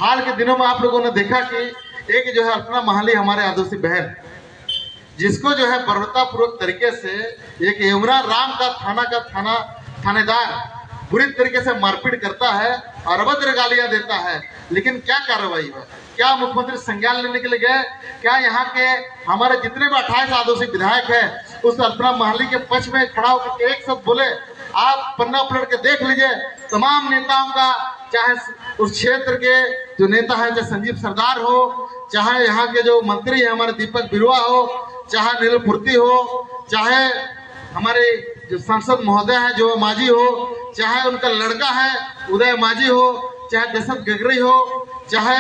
हाल के दिनों में आप लोगों ने देखा कि एक जो है अल्पना महाली हमारे आदिवासी बहन, जिसको जो है बर्बरतापूर्वक तरीके से एक यमुना राम का थानेदार बुरी तरीके से मारपीट करता है और अभद्र गालियां देता है, लेकिन क्या कार्रवाई हुआ? क्या मुख्यमंत्री संज्ञान लेने के लिए गए? क्या यहाँ के हमारे जितने भी 28 आदिवासी विधायक हैं उस अल्पना महाली के पक्ष में खड़ा होकर एक शब्द बोले? आप पन्ना पलट के देख लीजिए, तमाम नेताओं का, चाहे उस क्षेत्र के जो नेता है, चाहे संजीव सरदार हो, चाहे यहाँ के जो मंत्री है हमारे दीपक बिरुआ हो, चाहे नील फुर्ती हो, चाहे हमारे जो सांसद महोदय है जो मांझी हो, चाहे उनका लड़का है उदय मांझी हो, चाहे दशरथ गगरी हो, चाहे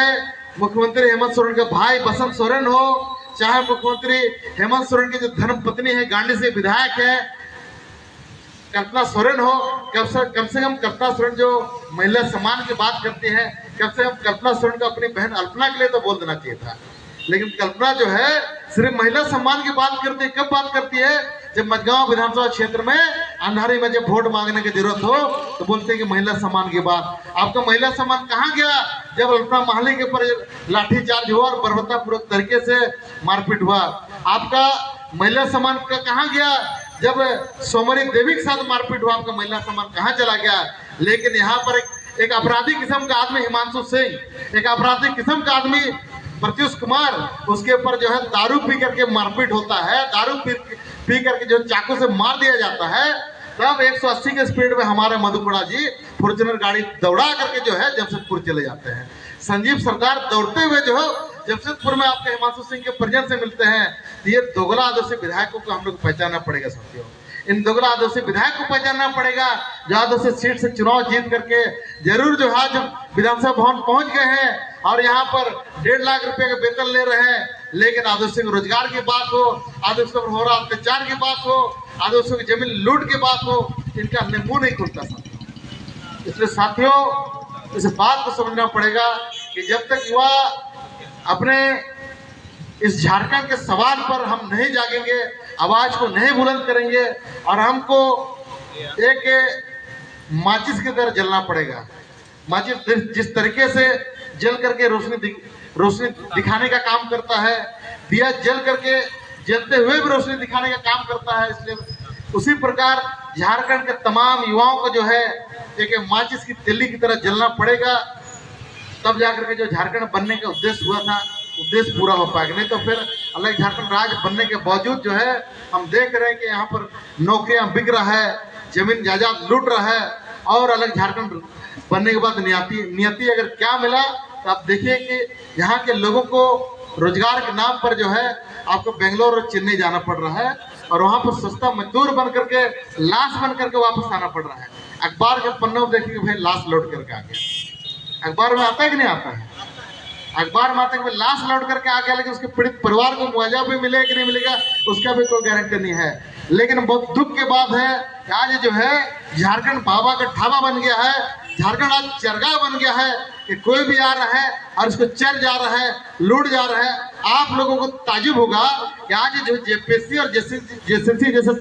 मुख्यमंत्री हेमंत सोरेन का भाई बसंत सोरेन हो, चाहे मुख्यमंत्री हेमंत सोरेन की जो धर्म पत्नी है गांधी से विधायक है कल्पना सोरेन हो, कम से कम कल्पना सोरेन जो महिला सम्मान की बात करती है, कम से कम कल्पना सोरेन को अपनी बहन अल्पना के लिए तो बोल देना चाहिए था। लेकिन कल्पना जो है सिर्फ महिला सम्मान की बात करती है। कब बात करती है? जब मझगांव विधानसभा क्षेत्र में अंधारी में जब वोट मांगने की जरूरत हो तो बोलते हैं कि महिला सम्मान की बात। आपका महिला सम्मान कहाँ गया जब अल्पना महाली के ऊपर लाठीचार्ज हुआ और बर्बरतापूर्वक तरीके से मारपीट हुआ? आपका महिला सम्मान का कहाँ गया जब सोमरी देवी के साथ मारपीट हुआ? आपका महिला सम्मान कहाँ चला गया? लेकिन यहाँ पर एक अपराधी किस्म का आदमी हिमांशु सिंह, एक अपराधी किस्म का आदमी प्रत्युष कुमार, उसके ऊपर जो है दारू पी करके मारपीट होता है, दारू पी करके जो चाकू से मार दिया जाता है, तब 180 के स्पीड में हमारे मधुपुरा जी फॉर्च्यूनर गाड़ी दौड़ा करके जो है जमशेदपुर चले जाते हैं। संजीव सरदार दौड़ते हुए जो है जमशेदपुर में आपके हिमांशु सिंह के परिजन से मिलते हैं। ये दोगला आदिवासी विधायकों को हम लोग पहचानना पड़ेगा साथियों। इन दोगला आदिवासी विधायक को पहचानना पड़ेगा जो आदिवासी सीट से चुनाव जीत करके जरूर जो है जब विधानसभा भवन पहुंच गए हैं और यहाँ पर 1.5 लाख रुपए का वेतन ले रहे हैं, लेकिन आदिवासी को रोजगार की बात हो, आदिवासी पर हो रहा अत्याचार की बात हो, आदिवासी की जमीन लूट की बात हो, इनका मुंह नहीं खुलता साथियों। इसलिए साथियों इस बात को समझना पड़ेगा कि जब तक युवा अपने इस झारखंड के सवाल पर हम नहीं जागेंगे, आवाज को नहीं बुलंद करेंगे और हमको एक माचिस की तरह जलना पड़ेगा। माचिस जिस तरीके से जल करके रोशनी दिखाने का काम करता है, दिया जल करके जलते हुए भी रोशनी दिखाने का काम करता है, इसलिए उसी प्रकार झारखंड के तमाम युवाओं को जो है एक माचिस की तिल्ली की तरह जलना पड़ेगा, तब जाकर के जो झारखंड बनने का उद्देश्य हुआ था उद्देश्य पूरा हो पाएगा। नहीं तो फिर अलग झारखंड राज्य बनने के बावजूद जो है हम देख रहे हैं कि यहाँ पर नौकरियां बिक रहा है, जमीन जायदाद लूट रहा है और अलग झारखंड बनने के बाद नियति अगर क्या मिला तो आप देखिए कि यहाँ के लोगों को रोजगार के नाम पर जो है आपको बेंगलोर और चेन्नई जाना पड़ रहा है और वहाँ पर सस्ता मजदूर बन करके लाश बन करके वापस आना पड़ रहा है। अखबार के पन्नों में देखिए भाई लाश लौट करके आ गया। अखबार में आता है कि नहीं आता है? अखबार में आता है कि लाश लौट करके आ गया, लेकिन उसके पीड़ित परिवार को मुआवजा भी मिलेगा कि नहीं मिलेगा उसका भी कोई गारंटी नहीं है। लेकिन बहुत दुख की बात है कि आज जो है झारखंड बाबा का ढाबा बन गया है, झारखंड आज चरगाह बन गया है कि कोई भी आ रहा है और इसको चर जा रहा है, लूट जा रहा है। आप लोगों को ताजुब होगा कि आज जो जेपीएससी और जेसीसी जैसे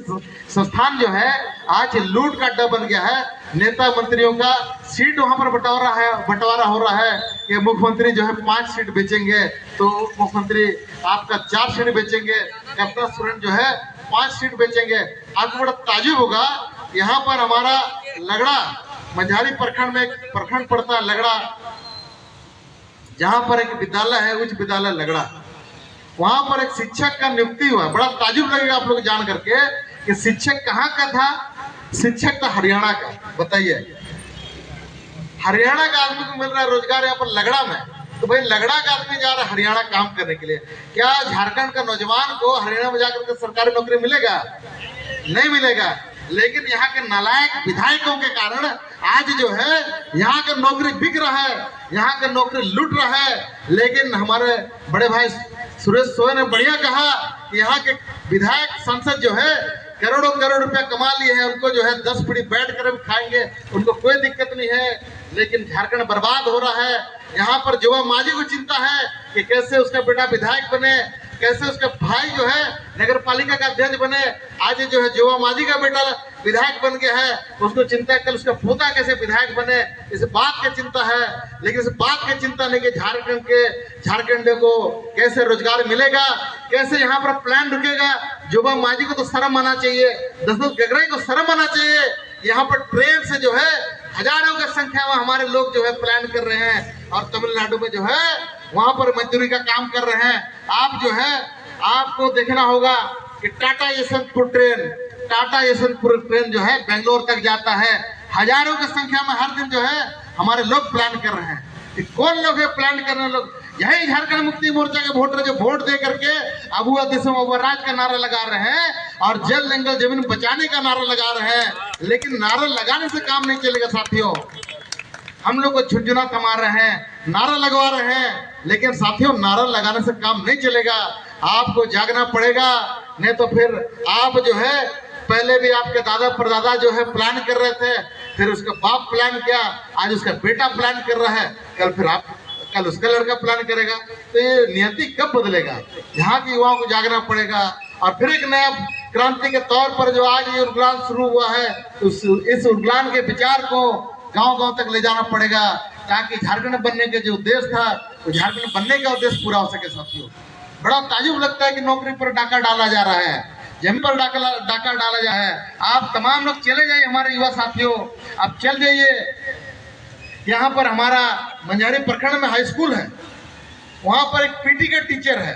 संस्थान जो है आज लूट का अड्डा बन गया है। नेता मंत्रियों का सीट वहां पर बंटवारा हो रहा है कि मुख्यमंत्री जो है 5 सीट बेचेंगे तो मुख्यमंत्री आपका 4 सीट बेचेंगे, कल्पना सोरेन जो है 5 सीट बेचेंगे। आपको बड़ा ताजुब होगा, यहाँ पर हमारा लगड़ा मझारी प्रखंड में एक प्रखंड पड़ता है लगड़ा, जहां पर एक विद्यालय है उच्च विद्यालय लगड़ा, वहां पर एक शिक्षक का नियुक्ति हुआ। बड़ा ताजुब लगेगा आप लोग जान करके कि शिक्षक कहाँ का था। शिक्षक था हरियाणा का। बताइए, हरियाणा का आदमी को मिल रहा है रोजगार यहाँ पर लगड़ा में, तो भाई लगड़ा का आदमी जा रहा है हरियाणा काम करने के लिए। क्या झारखंड का नौजवान को हरियाणा में जाकर के सरकारी नौकरी मिलेगा? नहीं मिलेगा। लेकिन यहाँ के नालायक विधायकों के कारण आज जो है यहाँ का नौकरी बिक रहा है, यहाँ का नौकरी लूट रहा है। लेकिन हमारे बड़े भाई सुरेश सोय ने बढ़िया कहा कि यहाँ के विधायक सांसद जो है करोड़ों करोड़ रुपया कमा लिए हैं, उनको जो है 10 पीढ़ी बैठ कर भी खाएंगे, उनको कोई दिक्कत नहीं है। लेकिन झारखंड बर्बाद हो रहा है। यहाँ पर युवा मांझी को चिंता है कि कैसे उसका बेटा विधायक बने, कैसे उसके भाई जो है नगर पालिका का अध्यक्ष बने, आज जो है जोवा मांझी का बेटा विधायक बन गया है, उसको चिंता है कल उसका पोता कैसे विधायक बने, इस बात की चिंता है। लेकिन इस बात की चिंता नहीं कि झारखंड को कैसे रोजगार मिलेगा, कैसे यहाँ पर प्लान रुकेगा। जोबा मांझी को तो शर्म आना चाहिए, दशरथ गगराई को शर्म आना चाहिए। यहाँ पर ट्रेन से जो है हजारों की संख्या में हमारे लोग जो है प्लान कर रहे हैं और तमिलनाडु में जो है वहां पर मजदूरी का काम कर रहे हैं। आप जो है आपको देखना होगा कि टाटा यशवंतपुर ट्रेन जो है बेंगलोर तक जाता है। हजारों की संख्या में हर दिन जो है हमारे लोग प्लान कर रहे हैं। कि कौन लोग है प्लान करने लोग? यही झारखंड मुक्ति मोर्चा के वोटर जो वोट दे करके अबुआ दिसम अबुआ राज का नारा लगा रहे हैं और जल जंगल जमीन बचाने का नारा लगा रहे हैं। लेकिन नारा लगाने से काम नहीं चलेगा साथियों। हम लोग को झुंझुना थमा रहे हैं, नारा लगवा रहे हैं, लेकिन साथियों नारा लगाने से काम नहीं चलेगा। आपको जागना पड़ेगा, नहीं तो फिर आप जो है पहले भी आपके दादा परदादा जो है प्लान कर रहे थे, फिर उसका बाप प्लान किया, आज उसका बेटा प्लान कर रहा है, कल उसका लड़का प्लान करेगा। तो ये नियति कब बदलेगा? यहाँ के युवाओं को जागना पड़ेगा और फिर एक नया क्रांति के तौर पर जो आज ये उद्गलान शुरू हुआ है, इस उद्गलान के विचार को गांव-गांव तक ले जाना पड़ेगा ताकि झारखंड बनने के जो उद्देश्य था तो झारखंड बनने का उद्देश्य पूरा हो सके। साथियों बड़ा ताजुब लगता है कि नौकरी पर डाका डाला जा रहा है, जमीन पर डाका डाला जा रहा है। आप तमाम लोग चले जाइए, हमारे युवा साथियों आप चल जाइए। यहाँ पर हमारा मंझारी प्रखंड में हाई स्कूल है, वहां पर एक पीटी का टीचर है।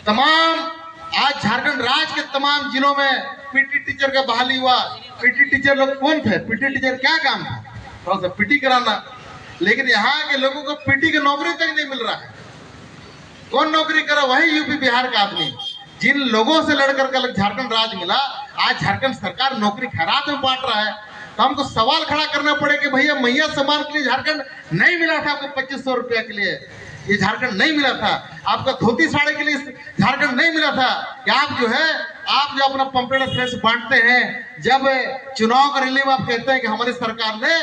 तमाम आज झारखंड राज्य के तमाम जिलों में पीटी टीचर का बहाली हुआ। पीटी टीचर लोग कौन थे? पीटी टीचर क्या काम था? थोड़ा सा पीटी कराना। लेकिन यहाँ के लोगों को पीटी की नौकरी तक नहीं मिल रहा है। कौन नौकरी करा? वही यूपी बिहार का आदमी। जिन लोगों से लड़कर कल झारखंड राज्य मिला, आज झारखंड सरकार नौकरी खैरात में बांट रहा है। तो हमको सवाल खड़ा करना पड़े कि भैया मैया सम्मान के लिए झारखंड नहीं मिला था आपको 2500 रुपया के लिए, ये झारखंड नहीं मिला था। आपका धोती साड़ी के लिए झारखंड नहीं मिला था कि आप जो अपना पंपलेट फ्रेश बांटते हैं, जब चुनाव का रैली में आप कहते हैं कि हमारी सरकार ने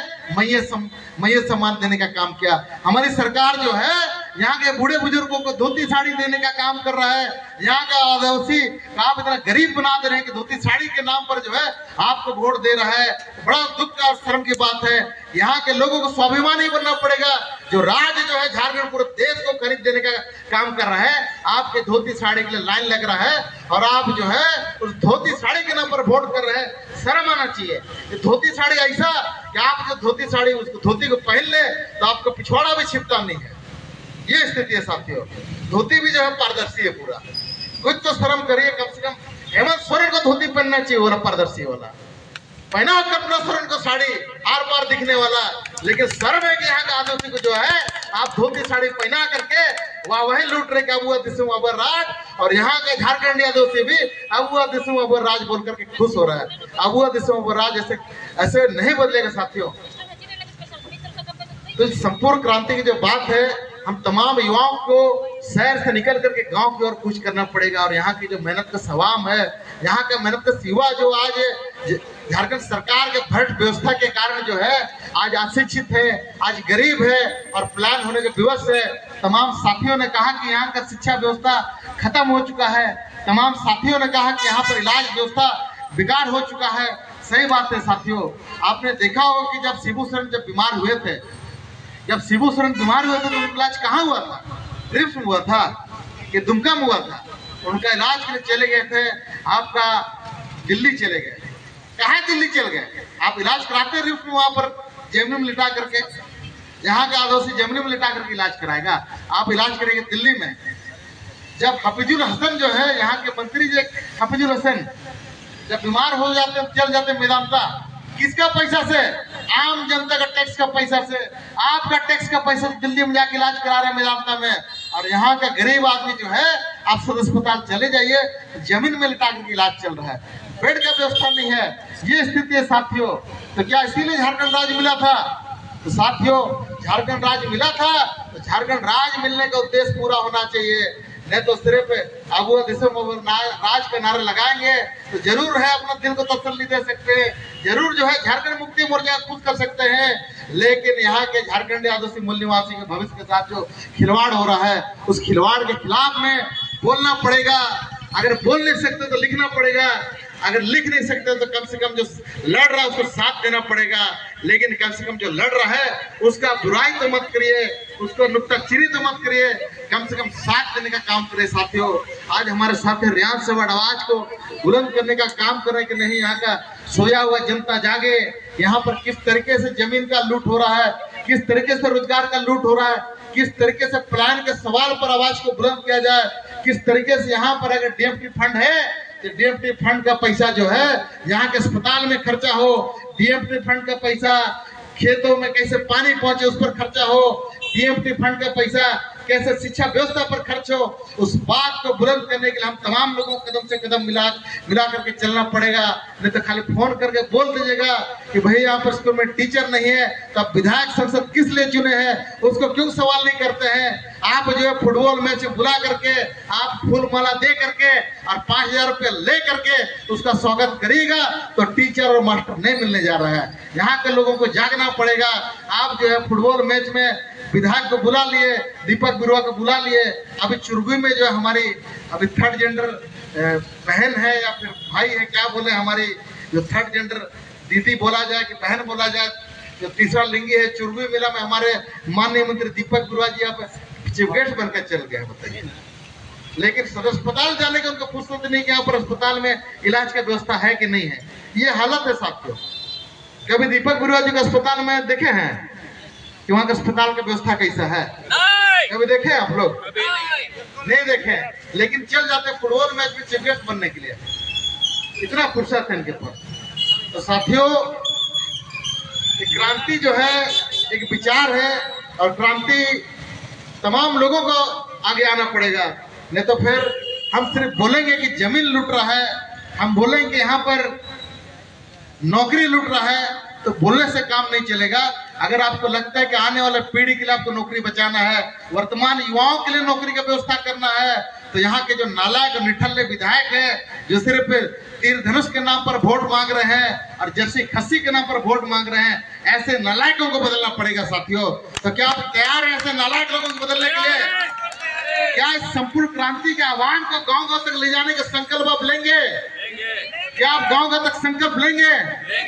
मैया सम्मान देने का काम किया। हमारी सरकार जो है यहाँ के बूढ़े बुजुर्गों को धोती साड़ी देने का काम कर रहा है। यहाँ का आदिवासी आप इतना गरीब बना दे रहे हैं कि धोती साड़ी के नाम पर जो है आपको वोट दे रहा है। बड़ा दुख का शर्म की बात है। यहाँ के लोगों को स्वाभिमानी बनना पड़ेगा। जो राज्य जो है झारखंड पूरे देश को खरीद देने का काम कर रहा है, आपके धोती साड़ी के लिए लाइन लग रहा है और आप जो है उस धोती साड़ी के नाम पर वोट कर रहे हैं। शर्म आना चाहिए। धोती साड़ी ऐसा कि आप जो धोती साड़ी उसको धोती को पहन ले तो आपको पिछवाड़ा भी छिपता नहीं है। ये स्थिति है साथियों। धोती भी जो है पारदर्शी है पूरा। कुछ तो शर्म करिए, कम से कम हेमंत सोरेन को धोती पहनना चाहिए वाला पारदर्शी वाला, पहना हो कल्पना सोरेन को साड़ी आर पार दिखने वाला। लेकिन शर्म है कि यहाँ का आदिवासी को जो है आप धोती साड़ी पहना करके वही लूट रहे अबुआ दिसम अबुआ राज, और यहाँ के झारखंड आदिवासी भी अबुआ दिसम अबुआ राज बोल करके खुश हो रहा है। अबुआ दिसम अबुआ राज ऐसे नहीं बदलेगा साथियों। तो संपूर्ण क्रांति की जो बात है, हम तमाम युवाओं को शहर से निकल करके गांव की ओर कूच करना पड़ेगा। और यहाँ की जो मेहनत का सवाम है, यहाँ का मेहनत का युवा जो आज झारखंड सरकार के भ्रष्ट व्यवस्था के कारण जो है आज अशिक्षित है, आज गरीब है और प्लान होने के विवश है। तमाम साथियों ने कहा कि यहाँ का शिक्षा व्यवस्था खत्म हो चुका है। तमाम साथियों ने कहा कि यहाँ पर इलाज व्यवस्था बेकार हो चुका है। सही बात है साथियों। आपने देखा होगा कि जब शिबू सोरेन बीमार हुए थे तो उनका इलाज कहाँ हुआ था? रिम्स में हुआ था कि दुमका में हुआ था? उनका इलाज के लिए चले गए थे आपका दिल्ली चले गए। कहाँ दिल्ली चल गए? आप इलाज कराते रिम्स में, वहां पर जेमनी में लिटा करके, यहाँ का आदिवासी जेमनी में लिटा करके इलाज कराएगा? आप इलाज करेंगे दिल्ली में। जब हफीजुल हसन जो है यहाँ के मंत्री जी हफीजुल हसन जब बीमार हो जाते हैं, चल जाते मेदांता, किसका पैसा से? आम जनता का टैक्स का पैसा से, आपका टैक्स का पैसा दिल्ली में जाके इलाज करा रहे हैं मेदांता में। और यहाँ का गरीब आदमी जो है आप सदर अस्पताल चले जाइए, जमीन में लिटा करके इलाज चल रहा है, बेड का व्यवस्था नहीं है। ये स्थिति है साथियों। तो क्या इसीलिए झारखंड राज्य मिला था? तो साथियों झारखंड राज्य मिला था तो झारखंड राज्य मिलने का उद्देश्य पूरा होना चाहिए। नहीं तो सिर्फ अबुआ दिसम अबुआ राज का नारा लगाएंगे तो जरूर है अपना दिल को तसल्ली दे सकते हैं, जरूर जो है झारखंड मुक्ति मोर्चा खुश कर सकते हैं। लेकिन यहाँ के झारखंड आदिवासी मूल निवासी के भविष्य के साथ जो खिलवाड़ हो रहा है, उस खिलवाड़ के खिलाफ में बोलना पड़ेगा, अगर बोल नहीं सकते तो लिखना पड़ेगा, अगर लिख नहीं सकते तो कम से कम जो लड़ रहा है उसको साथ देना पड़ेगा। लेकिन कम से कम जो लड़ रहा है उसका बुराई तो मत करिए, उसको नुक्ताचीनी तो मत करिए, कम से कम साथ देने का काम करिए। साथियों, आज हमारे साथी रियांश सेवाड़ आवाज को बुलंद करने का काम कर रहे हैं कि नहीं, यहाँ का सोया हुआ जनता जागे। यहाँ पर किस तरीके से जमीन का लूट हो रहा है, किस तरीके से रोजगार का लूट हो रहा है, किस तरीके से पलायन के सवाल पर आवाज को बुलंद किया जाए, किस तरीके से यहाँ पर अगर डीएमटी फंड है तो डीएमटी फंड का पैसा जो है यहाँ के अस्पताल में खर्चा हो, डीएमटी फंड का पैसा खेतों में कैसे पानी पहुंचे उस पर खर्चा हो, डीएमटी फंड का पैसा कैसे शिक्षा व्यवस्था पर खर्च हो, उस बात को बुलंद करने के लिए हम तमाम लोगों को कदम से कदम मिला करके चलना पड़ेगा। नहीं तो खाली फोन करके बोल दीजिएगा कि भाई यहाँ पर स्कूल में टीचर नहीं है तो आप विधायक संसद किस लिए चुने हैं, उसको क्यों सवाल नहीं करते हैं। आप जो है फुटबॉल मैच बुला करके आप फूल माला दे करके और 5,000 रुपये ले करके उसका स्वागत करिएगा तो टीचर और मास्टर नहीं मिलने जा रहा है। यहाँ के लोगों को जागना पड़ेगा। आप जो है फुटबॉल मैच में विधायक को बुला लिए, दीपक बिरुआ को बुला लिए, अभी चुरगुई में जो है हमारी अभी थर्ड जेंडर बहन है या फिर भाई है, क्या बोले, हमारी जो थर्ड जेंडर दीदी बोला जाए कि बहन बोला जाए, जो तीसरा लिंगी है, चुरगुई मेला में हमारे माननीय मंत्री दीपक बिरुआ जी आप चीफ गेस्ट बनकर चल गए, बताइए। लेकिन सदर अस्पताल जाने के उनको फुर्सत नहीं कि यहाँ पर अस्पताल में इलाज का व्यवस्था है कि नहीं है। ये हालत है साथियों। कभी दीपक बिरुआ जी को अस्पताल में देखे हैं कि वहाँ का अस्पताल का व्यवस्था कैसा है? कभी देखे आप लोग? नहीं देखे। लेकिन चल जाते फुटबॉल मैच में चीफ गेस्ट बनने के लिए, इतना फुर्सत है इनके पास। तो साथियों, क्रांति जो है एक विचार है और क्रांति तमाम लोगों को आगे आना पड़ेगा। नहीं तो फिर हम सिर्फ बोलेंगे कि जमीन लूट रहा है, हम बोलेंगे यहाँ पर नौकरी लूट रहा है, तो बोलने से काम नहीं चलेगा। अगर आपको लगता है कि आने वाले पीढ़ी के लिए आपको नौकरी बचाना है, वर्तमान युवाओं के लिए नौकरी का व्यवस्था करना है, तो यहाँ के जो नालायक और निठल्ले विधायक है जो सिर्फ तीर धनुष के नाम पर वोट मांग रहे हैं और जर्सी खस्सी के नाम पर वोट मांग रहे हैं, ऐसे नालायकों को बदलना पड़ेगा साथियों। तो क्या आप तैयार हैं ऐसे नालायक लोगों को बदलने के लिए? क्या इस संपूर्ण क्रांति के आह्वान को गांव गांव तक ले जाने का संकल्प आप लेंगे? क्या आप गांव गांव तक संकल्प लेंगे?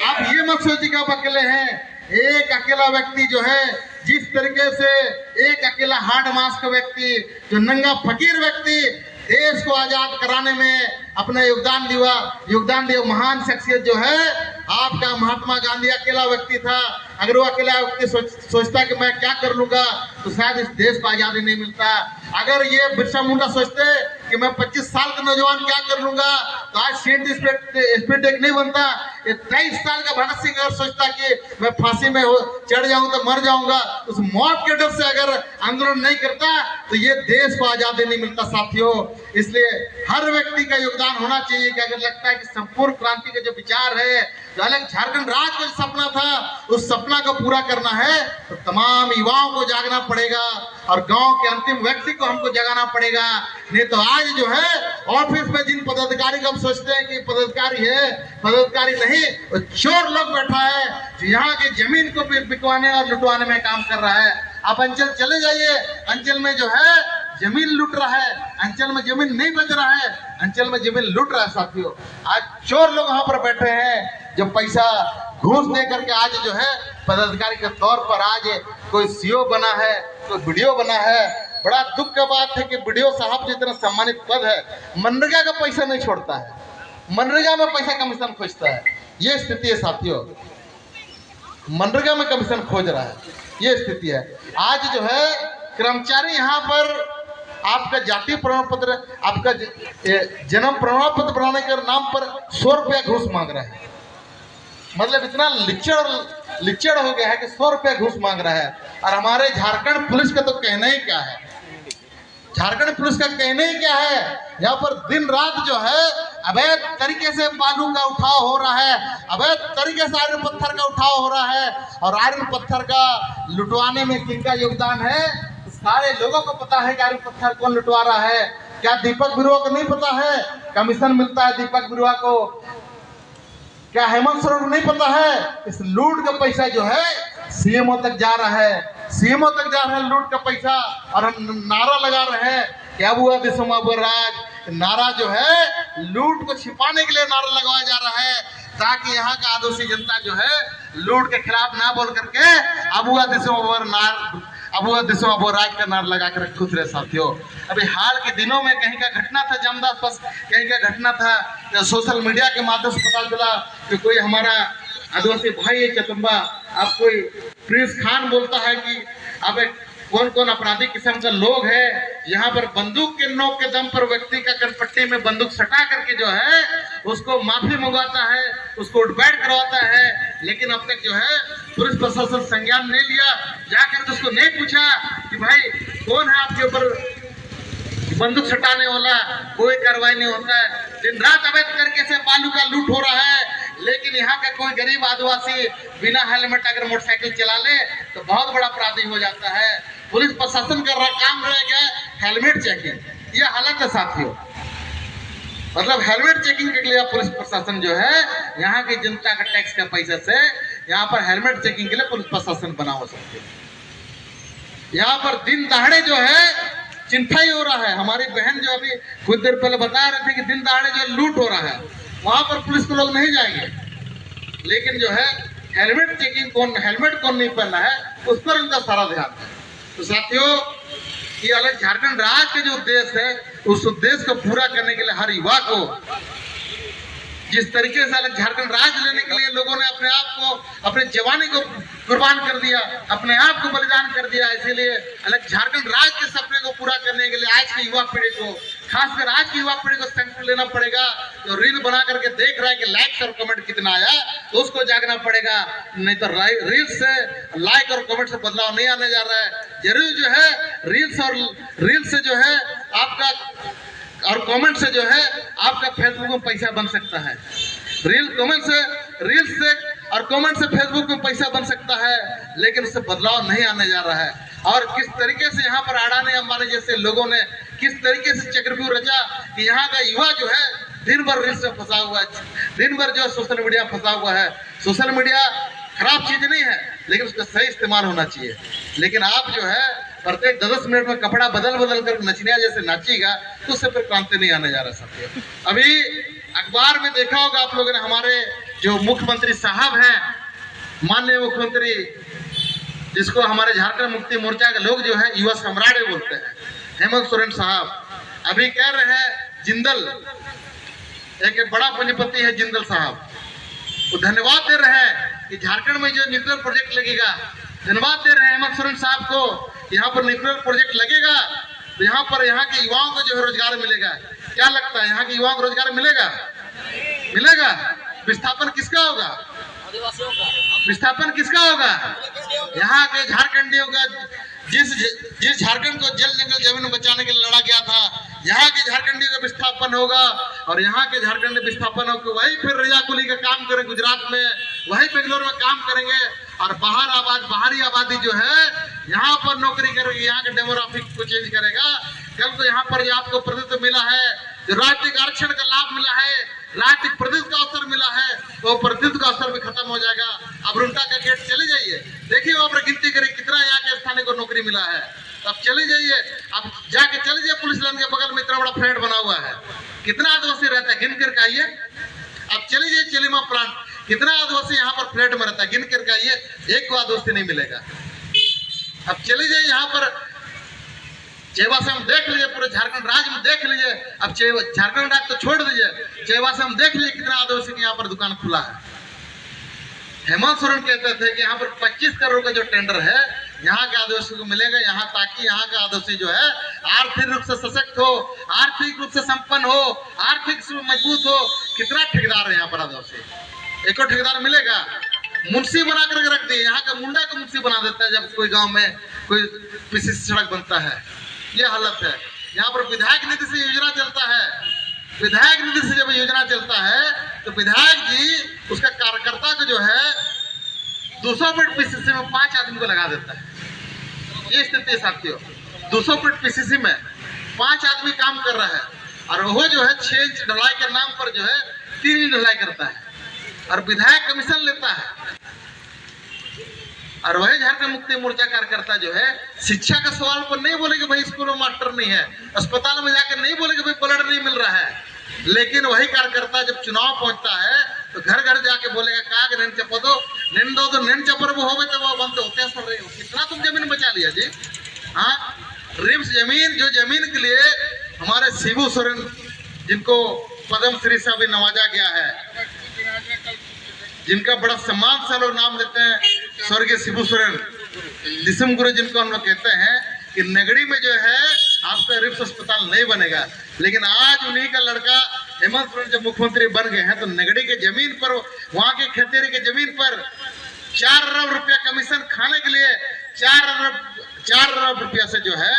आप ये मत सोचिए कि आप अकेले हैं। एक अकेला व्यक्ति जो है, जिस तरीके से एक अकेला हार्ड मास का व्यक्ति, जो नंगा फकीर व्यक्ति देश को आजाद कराने में अपना योगदान दिया महान शख्सियत जो है आपका महात्मा गांधी अकेला व्यक्ति था। अगर वो अकेला व्यक्ति सोचता कि मैं क्या कर लूंगा तो शायद इस देश को आजादी नहीं मिलता। अगर ये बिरसा मुंडा सोचते कि मैं 25 साल का नौजवान क्या कर लूंगा तो आज स्पीड एक नहीं बनता। ये 23 साल का भगत सिंह अगर सोचता कि मैं फांसी में चढ़ जाऊं तो मर जाऊंगा, उस मौत के डर से अगर आंदोलन नहीं करता तो ये देश को आजादी नहीं मिलता साथियों। इसलिए हर व्यक्ति का योगदान होना चाहिए कि अगर लगता है कि संपूर्ण क्रांति के जो विचार है, जो अलग झारखंड राज्य का सपना था, उस सपना को पूरा करना है तो तमाम युवाओं को जागना पड़ेगा और गांव के अंतिम व्यक्ति को हमको जगाना पड़ेगा। नहीं तो आज जो है ऑफिस में जिन पदाधिकारी को हम सोचते हैं कि पदाधिकारी है, पदाधिकारी नहीं, वो चोर लोग बैठा है जो यहाँ की जमीन को बिकवाने और लुटवाने में काम कर रहा है। आप अंचल चले जाइए, अंचल में जो है जमीन लूट रहा है, अंचल में जमीन नहीं बच रहा है, अंचल में जमीन लूट रहा है साथियों। आज चोर लोग वहां पर बैठे हैं जो पैसा घूस दे करके आज जो है पदाधिकारी के तौर पर आज कोई सीओ बना है, कोई वीडियो बना है। बड़ा दुख का बात है कि वीडियो साहब जितना सम्मानित पद है, मनरेगा का पैसा नहीं छोड़ता है, मनरेगा में पैसा कमीशन खोजता है। ये स्थिति है साथियों, मनरेगा में कमीशन खोज रहा है, ये स्थिति है। आज जो है कर्मचारी यहाँ पर आपका जाति प्रमाण पत्र, आपका जन्म प्रमाण पत्र बनाने के नाम पर 100 रुपया घूस मांग रहा है। मतलब इतना लिच्चड़ हो गया है कि 100 रुपया घूस मांग रहा है। और हमारे झारखंड पुलिस का तो कहना ही क्या है, झारखंड पुलिस का कहना ही क्या है, यहाँ पर दिन रात जो है अवैध तरीके से बालू का उठाव हो रहा है, अवैध तरीके से आयरन पत्थर का उठाव हो रहा है। और आयरन पत्थर का लुटवाने में किनका योगदान है, सारे लोगों को पता है कि आयरन पत्थर कौन लुटवा रहा है। क्या दीपक बिरुआ को नहीं पता है? कमीशन मिलता है दीपक बिरुआ को। क्या हेमंत सोरेन को नहीं पता है? इस लूट का पैसा जो है सीएमओ तक जा रहा है, सीएमओ तक जा रहा है लूट का पैसा, और हम नारा लगा रहे हैं कि अब हुआ दिसों अब राज। नारा जो है लूट को छिपाने के लिए नारा लगवाया जा रहा है, ताकि यहाँ का आदिवासी जनता जो है लूट के खिलाफ ना बोल करके अब हुआ दिसों अब राज का नारा लगा कर खुश रहे। साथियों, अभी हाल के दिनों में कहीं का घटना था जामदास पास, कहीं का घटना था, सोशल मीडिया के माध्यम से पता चला कि कोई हमारा आदिवासी भाई है चतुम्बा, अब कोई प्रिंस खान बोलता है कि अब कौन कौन आपराधिक किस्म का लोग है यहाँ पर बंदूक के नोक के दम पर व्यक्ति का कनपट्टी में बंदूक सटा करके जो है उसको माफी मंगवाता है, उसको उठबैठ करवाता है, लेकिन अब तक जो है पुलिस प्रशासन संज्ञान नहीं लिया। जाकर तो उसको नहीं पूछा कि भाई कौन है आपके ऊपर बंदूक सटाने वाला, कोई कार्रवाई नहीं होता है। दिन रात अवैध तरीके से बालू का लूट हो रहा है, लेकिन यहाँ का कोई गरीब आदिवासी बिना हेलमेट अगर मोटरसाइकिल चला ले तो बहुत बड़ा अपराधी हो जाता है। पुलिस प्रशासन का काम रह गया हेलमेट चेकिंग। ये हालत है साथियों, मतलब हेलमेट चेकिंग के लिए पुलिस प्रशासन जो है यहाँ की जनता का टैक्स का पैसा से यहाँ पर हेलमेट चेकिंग के लिए पुलिस प्रशासन बना हो सकते हैं। यहाँ पर दिन दहाड़े जो है चिंता ही हो रहा है। हमारी बहन जो अभी कुछ देर पहले बता रहे थे कि दिन दहाड़े जो लूट हो रहा है, वहां पर पुलिस के लोग नहीं जाएंगे, लेकिन जो है हेलमेट चेकिंग हेलमेट कौन नहीं पहना है उस पर उनका सारा ध्यान है। तो साथियों, ये अलग झारखंड राज्य का जो उद्देश्य है उस उद्देश्य को पूरा करने के लिए हर युवा को जिस तरीके से अलग झारखंड राज्य लेने के लिए लोगों ने अपने आप को, अपने जवानी को कुर्बान कर दिया, अपने आप को बलिदान कर दिया, इसीलिए अलग झारखंड राज्य के सपने को पूरा करने के लिए आज की युवा पीढ़ी को, खासकर आज की युवा पीढ़ी को संकल्प लेना पड़ेगा। जो रील बना करके देख रहा है कि लाइक और कमेंट कितना आया, तो उसको जागना पड़ेगा, नहीं तो रील से लाइक और कमेंट से बदलाव नहीं आने जा रहा है। जरूर जो है रील से जो है आपका और कमेंट से जो है आपका फेसबुक में पैसा बन सकता है। रील से और कमेंट से फेसबुक में पैसा बन सकता है, लेकिन उससे बदलाव नहीं आने जा रहा है। और किस तरीके से यहाँ पर अडानी अंबानी जैसे लोगों ने किस तरीके से चक्रव्यूह रचा कि यहाँ का युवा जो है दिन भर रील्स में फंसा हुआ है, दिन भर जो है सोशल मीडिया में फंसा हुआ है। सोशल मीडिया खराब चीज नहीं है, लेकिन उसका सही इस्तेमाल होना चाहिए। लेकिन आप जो है प्रत्येक 10 मिनट में कपड़ा बदल कर नचनिया जैसे नाचेगा तो उससे फिर क्रांति नहीं आने जा रहा साथियों। अभी अखबार में देखा होगा आप लोगों ने, हमारे जो मुख्यमंत्री साहब हैं, माननीय मुख्यमंत्री जिसको हमारे झारखंड मुक्ति मोर्चा के लोग जो है युवा सम्राट बोलते हैं, हेमंत सोरेन साहब, अभी कह रहे हैं जिंदल, एक बड़ा पंजीपति है जिंदल साहब, वो धन्यवाद दे रहे हैं कि झारखंड में जो न्यूक्लियर प्रोजेक्ट लगेगा, धन्यवाद दे रहे हैं हेमंत सोरेन साहब को, यहाँ पर न्यूक्लियर प्रोजेक्ट लगेगा तो यहाँ पर यहाँ के युवाओं को जो है रोजगार मिलेगा। क्या लगता है यहाँ के युवाओं को रोजगार मिलेगा? विस्थापन किसका होगा? विस्थापन किसका होगा? यहाँ के झारखंडियों का, जिस झारखंड को जल जंगल जमीन बचाने के लिए लड़ा गया था, यहाँ के झारखंडियों का विस्थापन होगा। और यहाँ के झारखंड विस्थापन होकर वही फिर रजाकुली का काम करें गुजरात में, वही बेंगलोर में काम करेंगे, और बाहरी आबादी जो है यहाँ पर नौकरी करेगी, यहाँ के डेमोग्राफिक को चेंज करेगा। कल को यहाँ पर आपको प्रतिनिधित्व मिला है, जो राजनीतिक आरक्षण का लाभ मिला है, राजनीतिक प्रतिनिधित्व का अवसर मिला है, तो प्रतिनिधित्व का अवसर भी खत्म हो जाएगा। अब रुंटा का गेट चले जाइए, देखिए वहां पर गिनती करें कितना यहाँ के स्थानीय को नौकरी मिला है। अब चले जाइए, अब जाके चले जाइए पुलिस लाइन के बगल में इतना बड़ा फ्लैट बना हुआ है, कितना आदिवासी रहता है गिन करके आइए। अब चले जाइए चलीमा प्लांट, कितना आदिवासी यहाँ पर फ्लैट में रहता है, गिन करके आइए, एक को आदिवासी नहीं मिलेगा। अब चले जाइए यहाँ पर चेवा से हम देख लीजिए, पूरे झारखंड राज्य में देख लीजिए। अब झारखंड राज्य तो छोड़ दीजिए, चेवा से हम देख लीजिए कितना आदिवासी की यहाँ पर दुकान खुला है। हेमंत सोरेन कहते थे कि यहाँ पर 25 करोड़ का जो टेंडर है यहाँ के आदिवासी को मिलेगा, यहाँ ताकि यहाँ का आदिवासी जो है आर्थिक रूप से सशक्त हो, आर्थिक रूप से संपन्न हो, आर्थिक मजबूत हो। कितना ठेकेदार है यहाँ पर आदिवासी, एको ठेकेदार मिलेगा? मुंशी बना कर रख दिए, यहाँ का मुंडा को मुंशी बना देता है जब कोई गांव में कोई पीसी सड़क बनता है। ये हालत है। यहाँ पर विधायक निधि से योजना चलता है, विधायक निधि से जब योजना चलता है तो विधायक जी उसका कार्यकर्ता को जो है 200 फीट पीसीसी में 5 आदमी को लगा देता है। ये स्थिति है साथियों, 200 फीट पीसीसी में 5 आदमी काम कर रहा है, और वो जो है 6 इंच ढलाई के नाम पर जो है 3 इंच ढलाई करता है, और विधायक कमीशन लेता है। और वही झारखंड मुक्ति मोर्चा कार्यकर्ता जो है शिक्षा के सवाल पर नहीं बोले कि भाई स्कूल में मास्टर नहीं है, अस्पताल में जाकर नहीं बोले कि भाई ब्लड नहीं मिल रहा है, लेकिन वही कार्यकर्ता जब चुनाव पहुंचता है तो घर घर जाके बोलेगा का नेन चपो दो नेन दो तो नेन चपर वो हो तो वो बनते होते हैं सर। कितना तुम जमीन बचा लिया जी। हाँ, रिम्स जमीन, जो जमीन के लिए हमारे शिबू सोरेन जिनको पद्म श्री से अभी नवाजा गया है, जिनका बड़ा सम्मान से लोग नाम लेते हैं, स्वर्गीय शिबू सोरेन दिसम गुरु, जिनको हम लोग कहते हैं कि नगड़ी में जो है आपका रिम्स अस्पताल नहीं बनेगा, लेकिन आज उन्हीं का लड़का हेमंत सोरेन जब मुख्यमंत्री बन गए हैं तो नगड़ी के जमीन पर, वहां के खेतेरी के जमीन पर 4 अरब रुपया कमीशन खाने के लिए 4 अरब रुपया से जो है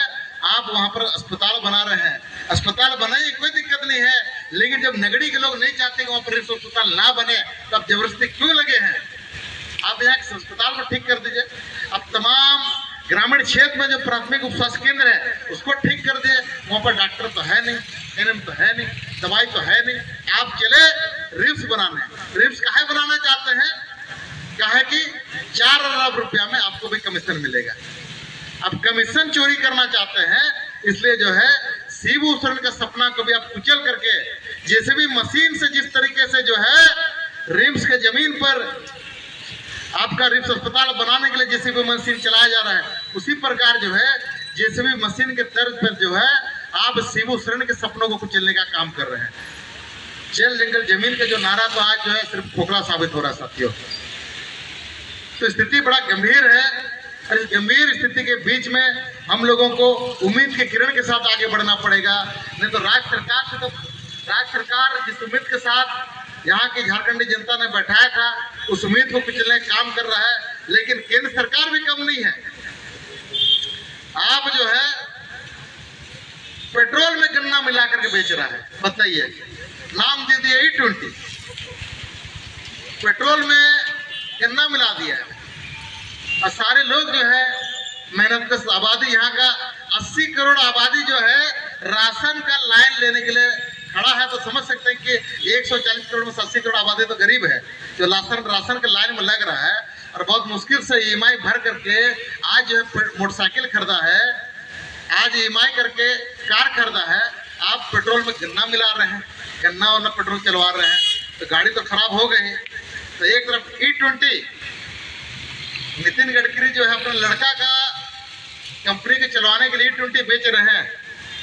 आप वहां पर अस्पताल बना रहे हैं। अस्पताल बनाइए, कोई दिक्कत नहीं है, लेकिन जब नगड़ी के लोग नहीं चाहते कि वहां पर रिम्स अस्पताल ना बने तो आप जबरदस्ती क्यों लगे हैं? आप यहाँ के अस्पताल को ठीक कर दीजिए। अब तमाम ग्रामीण क्षेत्र में जो प्राथमिक उपस्वास्थ्य केंद्र है उसको ठीक कर दिए, वहां पर डॉक्टर तो है नहीं, एनएम तो है नहीं, दवाई तो है नहीं, आप चले रिम्स बनाने। रिम्स काहे बनाना चाहते हैं? कहे कि 4 अरब रुपया में आपको भी कमीशन मिलेगा। अब कमीशन चोरी करना चाहते हैं, इसलिए जो है शिबू सोरेन का सपना को भी आप कुचल करके जेसीबी मशीन से जिस तरीके से जो है रिम्स के जमीन पर आपका रिम्स अस्पताल बनाने के लिए जेसीबी मशीन चलाया जा रहा है, उसी प्रकार जो है जेसीबी मशीन के तर्ज पर जो है आप शिबू सोरेन के सपनों को कुचलने का काम कर रहे हैं। जेल जंगल जमीन का जो नारा तो आज जो है सिर्फ खोखला साबित हो रहा है साथियों। तो स्थिति बड़ा गंभीर है और इस गंभीर स्थिति के बीच में हम लोगों को उम्मीद के किरण के साथ आगे बढ़ना पड़ेगा। नहीं तो राज्य सरकार जिस उम्मीद के साथ यहाँ की झारखंडी जनता ने बैठाया था उस उम्मीद को पिछले काम कर रहा है, लेकिन केंद्र सरकार भी कम नहीं है। आप जो है पेट्रोल में गन्ना मिला करके बेच रहा है, बताइए, नाम दे दिया E20, पेट्रोल में गन्ना मिला दिया है और सारे लोग जो है मेहनत का आबादी, यहाँ का 80 करोड़ आबादी जो है राशन का लाइन लेने के लिए खड़ा है। तो समझ सकते हैं कि 140 करोड़ में 80 करोड़ आबादी तो गरीब है जो राशन के लाइन में लग रहा है और बहुत मुश्किल से EMI भर करके आज जो है मोटरसाइकिल खरीदा है, आज EMI करके कार खरीदा है। आप पेट्रोल में गन्ना मिला रहे हैं, गन्ना वाला पेट्रोल चलवा रहे हैं, तो गाड़ी तो खराब हो गई। तो एक तरफ E20 नितिन गडकरी जो है अपने लड़का का कंपनी के चलवाने के लिए E20 बेच रहे हैं,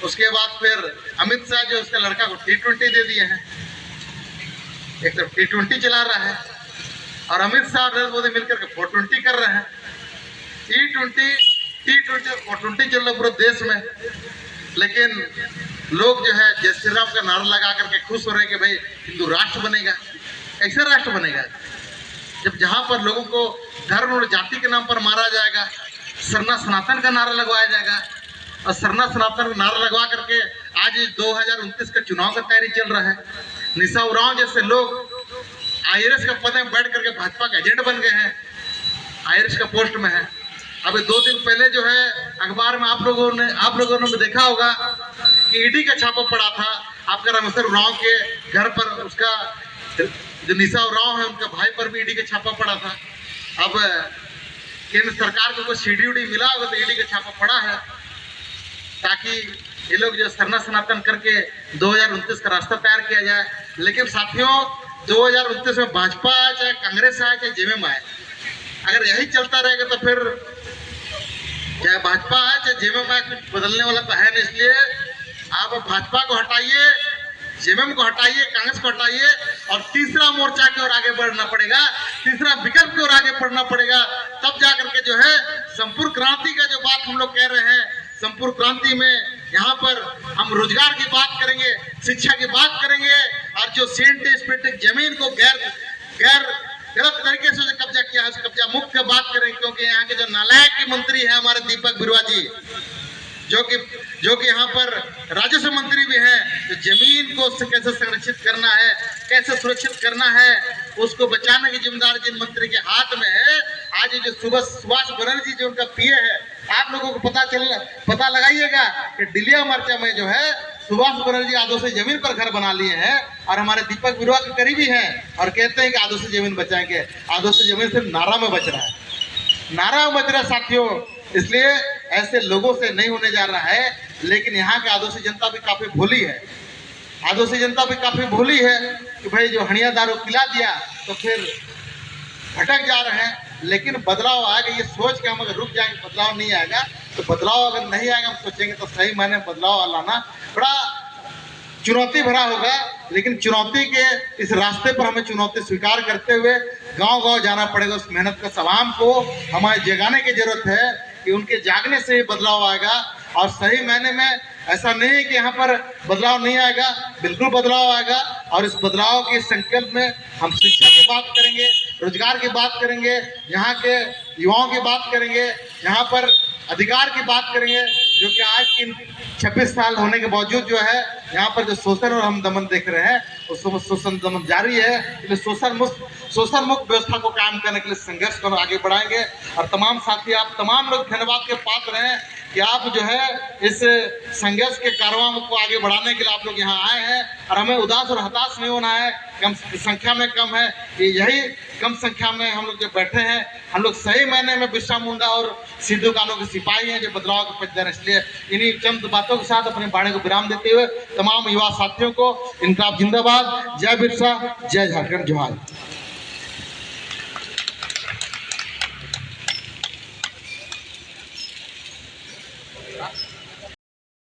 उसके बाद फिर अमित शाह जो उसके लड़का को T20 दे दिए हैं। एक तरफ T20 चला रहा है और अमित शाह नरेंद्र मोदी मिलकर के 420 कर रहे हैं। E20, T20 और 420 चल रहा पूरे देश में, लेकिन लोग जो है जय श्री राम का नारा लगा करके खुश हो रहे हैं कि भाई हिंदू राष्ट्र बनेगा। कैसे राष्ट्र बनेगा जब जहां पर लोगों को धर्म और जाति के नाम पर मारा जाएगा, सरना सनातन का नारा लगवाया जाएगा और सरना सनातन का नारा लगवा करके आज 2029 का चुनाव का तैयारी चल रहा है। निशा उरांव जैसे लोग IRS का पद में बैठ करके भाजपा का एजेंट बन गए हैं, IRS का पोस्ट में है। अभी 2 दिन पहले जो है अखबार में आप लोगों ने देखा होगा कि ईडी का छापा पड़ा था आपका रामेश्वर उरांव के घर पर, उसका जो निशा उरांव है उनका भाई पर भी ईडी का छापा पड़ा था। अब केंद्र सरकार को कोई सीडी उडी मिला होगा तो ईडी का छापा पड़ा है ताकि ये लोग जो सरना सनातन करके 2029 का रास्ता तैयार किया जाए। लेकिन साथियों 2029 में भाजपा आए चाहे कांग्रेस आए चाहे जेएमएम आए, अगर यही चलता रहेगा तो फिर चाहे भाजपा आए चाहे जेएमएम आए कुछ बदलने वाला तो है नहीं। इसलिए आप भाजपा को हटाइए, जेएमएम को हटाइए, कांग्रेस को हटाइए और तीसरा मोर्चा की ओर आगे बढ़ना पड़ेगा, तीसरा विकल्प की ओर आगे बढ़ना पड़ेगा। तब जाकर के जो है संपूर्ण क्रांति का जो बात हम लोग कह रहे हैं, संपूर्ण क्रांति में यहाँ पर हम रोजगार की बात करेंगे, शिक्षा की बात करेंगे और जो सिंटेक्स जमीन को गलत तरीके से जो कब्जा किया है उस कब्जा मुक्त की बात करेंगे। क्योंकि यहाँ के जो नालायक की मंत्री है हमारे दीपक बिरुआ जी, जो कि यहाँ पर राजस्व मंत्री भी हैं, तो जमीन को कैसे संरक्षित करना है, कैसे सुरक्षित करना है, उसको बचाने की जिम्मेदारी जिन मंत्री के हाथ में है। आज जो सुभाष बनर्जी जो उनका पीए है, आप लोगों को पता लगाइएगा कि डिलिया मोर्चा में जो है सुभाष बनर्जी आदों जमीन पर घर बना लिए हैं और हमारे दीपक बिरुआ के करीबी हैं और कहते हैं कि आदों जमीन बचाएंगे। आदों जमीन सिर्फ नारा में बच रहा है। नारा बज रहा साथियों। इसलिए ऐसे लोगों से नहीं होने जा रहा है। लेकिन यहाँ की आदिवासी जनता भी काफी भोली है, आदिवासी जनता भी काफी भोली है कि भाई जो हणिया दारू पिला दिया तो फिर भटक जा रहे हैं। लेकिन बदलाव आएगा, ये सोच के हम अगर रुक जाएंगे बदलाव नहीं आएगा। तो बदलाव अगर नहीं आएगा, हम सोचेंगे तो सही मायने बदलाव लाना बड़ा चुनौती भरा होगा। लेकिन चुनौती के इस रास्ते पर हमें चुनौती स्वीकार करते हुए गांव-गांव जाना पड़ेगा। उस मेहनत का आवाम को हमें जगाने की जरूरत है कि उनके जागने से बदलाव आएगा। और सही मायने में ऐसा नहीं है कि यहाँ पर बदलाव नहीं आएगा, बिल्कुल बदलाव आएगा। और इस बदलाव के संकल्प में हम शिक्षा की बात करेंगे, रोजगार की बात करेंगे, यहाँ के युवाओं की बात करेंगे, यहाँ पर अधिकार की बात करेंगे। जो कि आज की 26 साल होने के बावजूद जो है यहाँ पर जो शोषण और हम दमन देख रहे हैं, वो शोषण दमन जारी है। इसलिए शोषण मुक्त व्यवस्था को कायम करने के लिए संघर्ष को आगे बढ़ाएंगे। और तमाम साथी, आप तमाम लोग धन्यवाद के पात्र हैं कि आप जो है इस संघर्ष के कारवां को आगे बढ़ाने के लिए आप लोग यहाँ आए हैं। और हमें उदास और हताश नहीं होना है। कम संख्या में कम है, ये यही कम संख्या में हम लोग जो बैठे हैं, हम लोग सही मायने में बिरसा मुंडा और सिद्धू कानू के सिपाही हैं जो बदलाव के पहरेदार। इसलिए इन्हीं चंद बातों के साथ अपने बाणी को विराम देते हुए तमाम युवा साथियों को इनकलाब जिंदाबाद, जय बिरसा, जय झारखंड, जोहार।